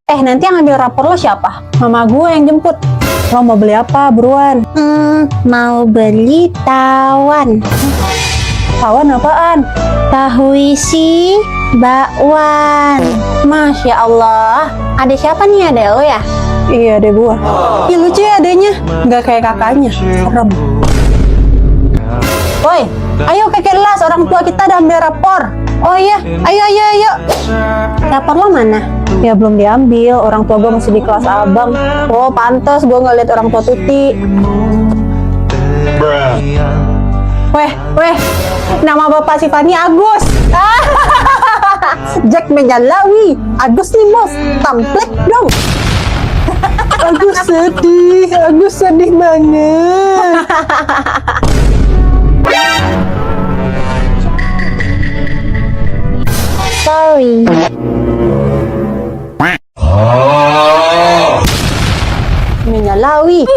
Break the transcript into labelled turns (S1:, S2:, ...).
S1: Nanti yang ambil rapor lo siapa? Mama gue yang jemput. Lo mau beli apa, buruan?
S2: Mau beli tawon.
S1: Tawon apaan?
S2: Tahu isi bakwan.
S1: Masya Allah. Ada siapa nih, ada lo ya? Iya, adek gua. Ih, lucu ya adeknya. Nggak kayak kakaknya. Serem. Woi, ayo ke kelas. Orang tua kita udah ambil rapor. Oh iya, ayo. Rapor lo mana? Ya belum diambil. Orang tua gua masih di kelas abang. Oh, pantas gua nggak lihat orang tua Tuti. Weh, nama bapak si Fani Agus. Jack Menjalawi. Agus nih bos, tamplet dong. Agus sedih banget.
S2: Sorry.
S1: Menjalawi.